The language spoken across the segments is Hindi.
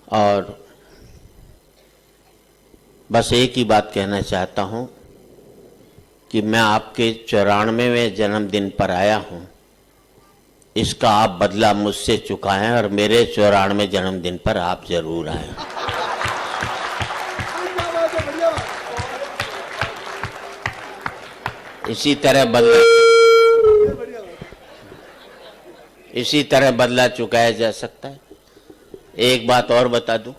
और बस एक ही बात कहना चाहता हूं कि मैं आपके 94वें जन्मदिन पर आया हूं, इसका आप बदला मुझसे चुकाएं और मेरे 94वें जन्मदिन पर आप जरूर आए। इसी तरह बदला चुकाया जा सकता है। एक बात और बता दूं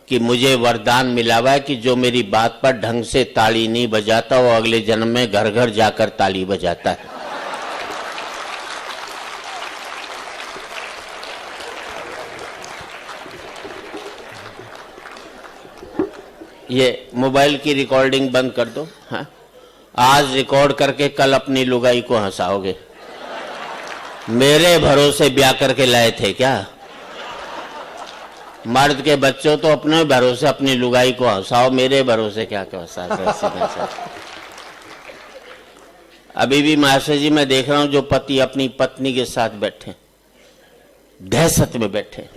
कि मुझे वरदान मिला हुआ है कि जो मेरी बात पर ढंग से ताली नहीं बजाता वो अगले जन्म में घर घर जाकर ताली बजाता है। ये मोबाइल की रिकॉर्डिंग बंद कर दो। हाँ, आज रिकॉर्ड करके कल अपनी लुगाई को हंसाओगे। मेरे भरोसे ब्याह करके लाए थे क्या? मर्द के बच्चों तो अपने भरोसे अपनी लुगाई को हंसाओ, मेरे भरोसे क्या हंसा। अभी भी मास्टर जी मैं देख रहा हूं जो पति अपनी पत्नी के साथ बैठे, दहशत में बैठे,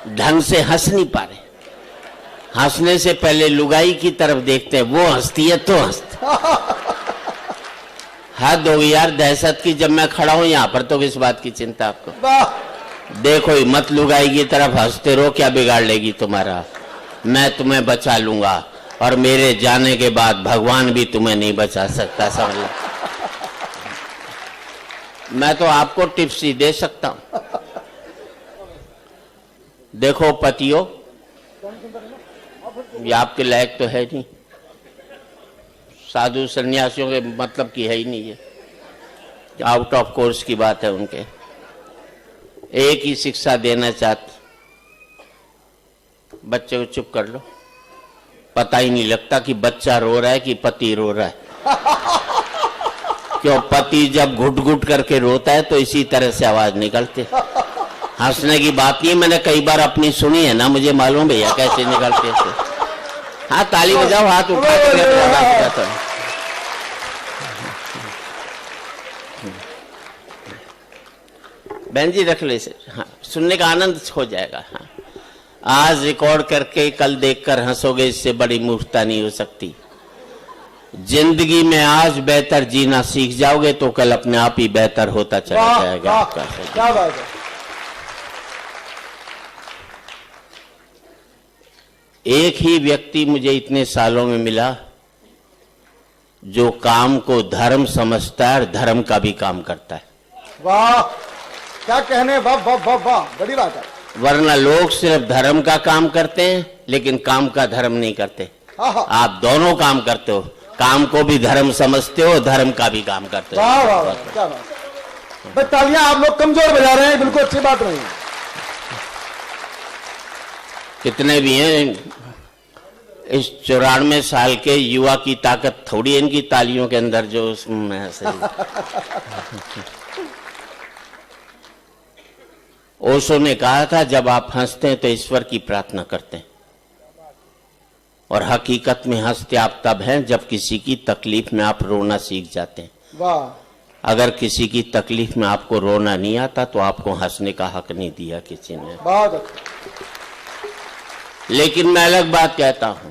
ढंग से हंस नहीं पा रहे। हंसने से पहले लुगाई की तरफ देखते हैं, वो हंसती है तो हंसते। हद होगी यार दहशत की। जब मैं खड़ा हूं यहां पर तो किस बात की चिंता आपको? देखो ही मत लुगाई की तरफ हंसते रहो, क्या बिगाड़ लेगी तुम्हारा? मैं तुम्हें बचा लूंगा और मेरे जाने के बाद भगवान भी तुम्हें नहीं बचा सकता, समझ लो। मैं तो आपको टिप्स ही दे सकता हूं। देखो पतियों, ये आपके लायक तो है नहीं, साधु सन्यासियों के मतलब की है ही नहीं, ये आउट ऑफ कोर्स की बात है उनके। एक ही शिक्षा देना चाहते, बच्चे को चुप कर लो, पता ही नहीं लगता कि बच्चा रो रहा है कि पति रो रहा है। क्यों? पति जब घुट घुट करके रोता है तो इसी तरह से आवाज निकलती। हंसने की बात नहीं, मैंने कई बार अपनी सुनी है ना, मुझे मालूम भैया कैसे निकलते थे। हाँ ताली बजाओ, हाथ उठा के। बहन जी रख ले इसे। हाँ, सुनने का आनंद हो जाएगा। हाँ, आज रिकॉर्ड करके कल देखकर हंसोगे, इससे बड़ी मूर्खता नहीं हो सकती। जिंदगी में आज बेहतर जीना सीख जाओगे तो कल अपने आप ही बेहतर होता चला जाएगा। क्या बात है। एक ही व्यक्ति मुझे इतने सालों में मिला जो काम को धर्म समझता है और धर्म का भी काम करता है। वाह, क्या कहने, वाह वाह वाह वाह, बड़ी बात है। वरना लोग सिर्फ धर्म का काम करते हैं लेकिन काम का धर्म नहीं करते। आप दोनों काम करते हो, काम को भी धर्म समझते हो, धर्म का भी काम करते हो। वाह वाह, क्या बात। तालियां आप लोग कमजोर बजा रहे हैं, बिल्कुल अच्छी बात नहीं। कितने भी हैं इस 94 साल के युवा की ताकत थोड़ी है इनकी तालियों के अंदर जो उसमें से। ओशो ने कहा था जब आप हंसते हैं तो ईश्वर की प्रार्थना करते हैं, और हकीकत में हंसते आप तब हैं जब किसी की तकलीफ में आप रोना सीख जाते हैं। वाह। अगर किसी की तकलीफ में आपको रोना नहीं आता तो आपको हंसने का हक नहीं दिया किसी ने। बहुत। लेकिन मैं अलग बात कहता हूं।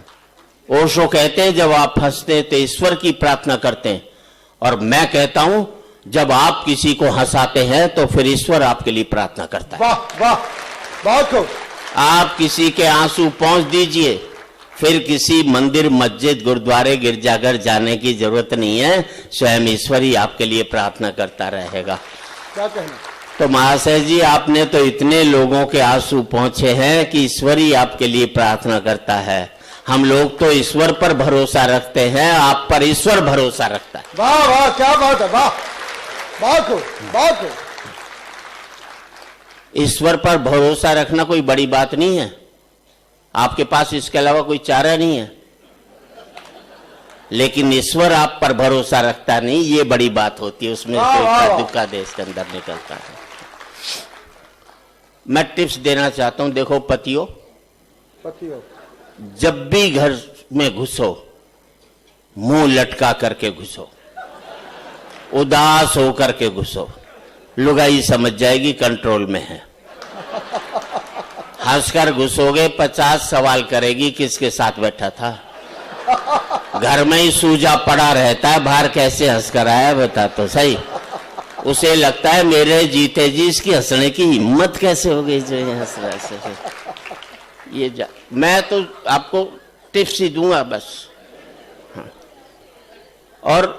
ओशो कहते हैं जब आप हंसते हैं तो ईश्वर की प्रार्थना करते हैं, और मैं कहता हूं जब आप किसी को हंसाते हैं तो फिर ईश्वर आपके लिए प्रार्थना करता है। वाह वाह, बहुत खूब। आप किसी के आंसू पहुंच दीजिए, फिर किसी मंदिर मस्जिद गुरुद्वारे गिरजाघर जाने की जरूरत नहीं है, स्वयं ईश्वर ही आपके लिए प्रार्थना करता रहेगा। क्या कहना? तो महाशय जी आपने तो इतने लोगों के आंसू पहुंचे हैं कि ईश्वर ही आपके लिए प्रार्थना करता है। हम लोग तो ईश्वर पर भरोसा रखते हैं, आप पर ईश्वर भरोसा रखता है। वाह वाह, क्या बात है, वाह, बहुत खूब, बहुत खूब। ईश्वर पर भरोसा रखना कोई बड़ी बात नहीं है, आपके पास इसके अलावा कोई चारा नहीं है। लेकिन ईश्वर आप पर भरोसा रखता नहीं, ये बड़ी बात होती है, उसमें दुख देश के अंदर निकलता है। मैं टिप्स देना चाहता हूं। देखो पतियों, जब भी घर में घुसो मुंह लटका करके घुसो, उदास होकर के घुसो, लुगाई समझ जाएगी कंट्रोल में है। हंसकर घुसोगे 50 सवाल करेगी किसके साथ बैठा था। घर में ही सूजा पड़ा रहता है, बाहर कैसे हंसकर आया बता तो सही। उसे लगता है मेरे जीते जी इसकी हंसने की हिम्मत कैसे हो गई जो ये हंस रहा है। ये मैं तो आपको टिप्स ही दूंगा बस। हाँ। और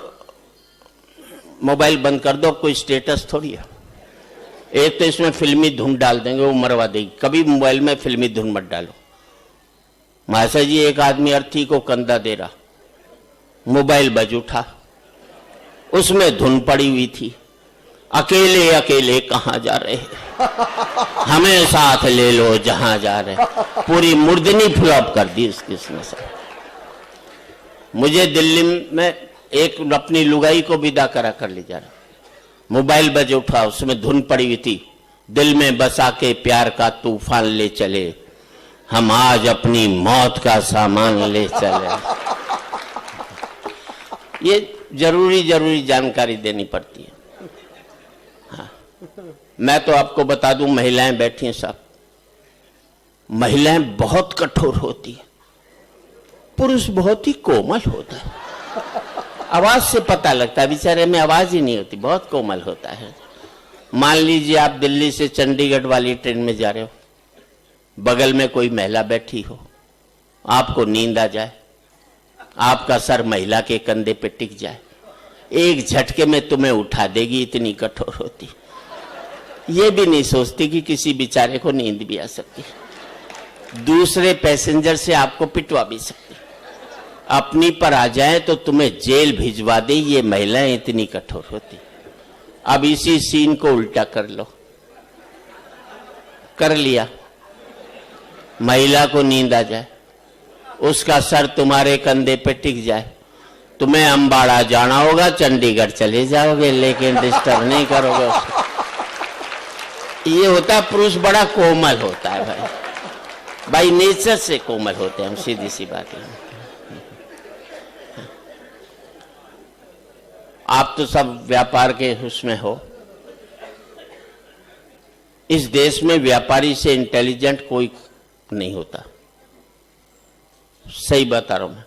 मोबाइल बंद कर दो, कोई स्टेटस थोड़ी है। एक तो इसमें फिल्मी धुन डाल देंगे, वो मरवा देगी। कभी मोबाइल में फिल्मी धुन मत डालो। मासा जी एक आदमी अर्थी को कंधा दे रहा, मोबाइल बज उठा, उसमें धुन पड़ी हुई थी, अकेले अकेले कहां जा रहे, हमें साथ ले लो जहां जा रहे। पूरी मुर्दनी फ्लॉप कर दी उसने से। मुझे दिल्ली में एक अपनी लुगाई को विदा करा कर ले जा रहा, मोबाइल बज उठा, उसमें धुन पड़ी हुई थी, दिल में बसा के प्यार का तूफान ले चले, हम आज अपनी मौत का सामान ले चले। ये जरूरी जानकारी देनी पड़ती है। हाँ। मैं तो आपको बता दूं, महिलाएं बैठी हैं साहब, महिलाएं बहुत कठोर होती है, पुरुष बहुत ही कोमल होता है। आवाज से पता लगता है, बेचारे में आवाज ही नहीं होती, बहुत कोमल होता है। मान लीजिए आप दिल्ली से चंडीगढ़ वाली ट्रेन में जा रहे हो, बगल में कोई महिला बैठी हो, आपको नींद आ जाए, आपका सर महिला के कंधे पे टिक जाए, एक झटके में तुम्हें उठा देगी, इतनी कठोर होती। ये भी नहीं सोचती कि किसी बेचारे को नींद भी आ सकती, दूसरे पैसेंजर से आपको पिटवा भी सकती, अपनी पर आ जाए तो तुम्हें जेल भिजवा दे। ये महिलाएं इतनी कठोर होती। अब इसी सीन को उल्टा कर लो, कर लिया, महिला को नींद आ जाए, उसका सर तुम्हारे कंधे पे टिक जाए, तुम्हें अंबाड़ा जाना होगा, चंडीगढ़ चले जाओगे, लेकिन डिस्टर्ब नहीं करोगे उसको। ये होता है, पुरुष बड़ा कोमल होता है भाई, बाई नेचर से कोमल होते हैं हम, सीधी सी बात है। आप तो सब व्यापार के उसमें हो। इस देश में व्यापारी से इंटेलिजेंट कोई नहीं होता, सही बता रहा हूं मैं।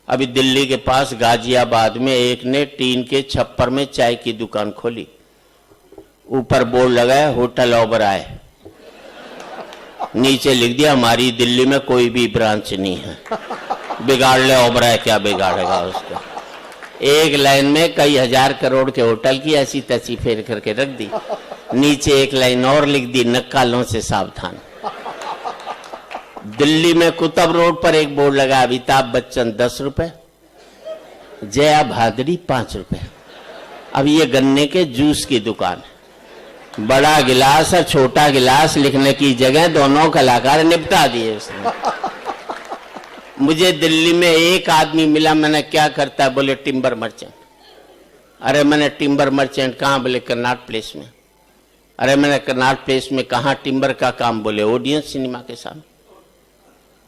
अभी दिल्ली के पास गाजियाबाद में एक ने टीन के छप्पर में चाय की दुकान खोली, ऊपर बोर्ड लगाया होटल ओबराय, नीचे लिख दिया हमारी दिल्ली में कोई भी ब्रांच नहीं है, बिगाड़ ले ओबराय, क्या बिगाड़ेगा उसको। एक लाइन में कई हजार करोड़ के होटल की ऐसी तैसी फेर करके रख दी, नीचे एक लाइन और लिख दी, नक्कालों से सावधान। दिल्ली में कुतुब रोड पर एक बोर्ड लगा, अमिताभ बच्चन 10 रुपए, जया भादरी 5 रुपए। अब ये गन्ने के जूस की दुकान है, बड़ा गिलास और छोटा गिलास लिखने की जगह दोनों कलाकार निपटा दिए उसने। मुझे दिल्ली में एक आदमी मिला, मैंने क्या करता है, बोले टिम्बर मर्चेंट। अरे मैंने टिम्बर मर्चेंट कहाँ, बोले कर्नाट प्लेस में। अरे मैंने कर्नाट प्लेस में कहाँ टिम्बर का काम, बोले ओडियन सिनेमा के सामने।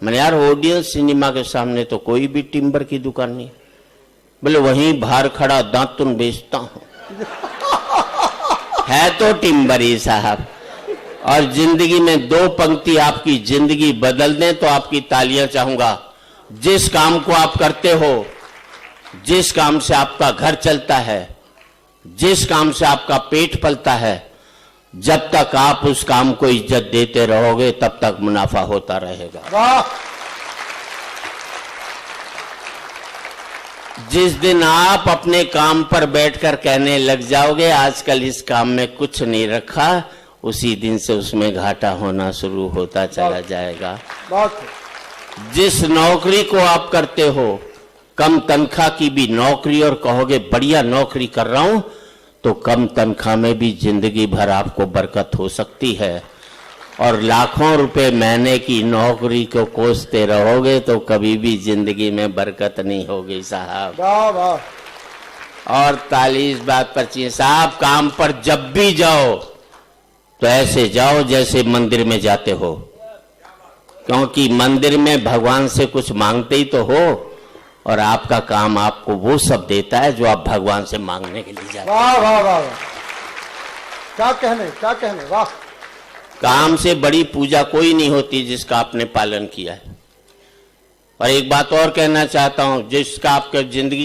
मैंने यार ओडियन सिनेमा के सामने तो कोई भी टिम्बर की दुकान नहीं, बोले वहीं बाहर खड़ा दांतुन बेचता हूं। है तो टिम्बर ही साहब। और जिंदगी में 2 पंक्ति आपकी जिंदगी बदल दें तो आपकी तालियां चाहूंगा। जिस काम को आप करते हो, जिस काम से आपका घर चलता है, जिस काम से आपका पेट पलता है, जब तक आप उस काम को इज्जत देते रहोगे तब तक मुनाफा होता रहेगा। वाह! जिस दिन आप अपने काम पर बैठकर कहने लग जाओगे आजकल इस काम में कुछ नहीं रखा, उसी दिन से उसमें घाटा होना शुरू होता चला जाएगा। जिस नौकरी को आप करते हो, कम तनख्वाह की भी नौकरी, और कहोगे बढ़िया नौकरी कर रहा हूं, तो कम तनख्वाह में भी जिंदगी भर आपको बरकत हो सकती है। और लाखों रुपए महीने की नौकरी को कोसते रहोगे तो कभी भी जिंदगी में बरकत नहीं होगी साहब। वाह वाह! और ताली इस बात पर चाहिए साहब, काम पर जब भी जाओ तो ऐसे जाओ जैसे मंदिर में जाते हो, क्योंकि मंदिर में भगवान से कुछ मांगते ही तो हो, और आपका काम आपको वो सब देता है जो आप भगवान से मांगने के लिए जाते हैं। वाह वाह वाह! क्या कहने, क्या कहने, वाह! काम से बड़ी पूजा कोई नहीं होती जिसका आपने पालन किया है। और एक बात और कहना चाहता हूं, जिसका आपका जिंदगी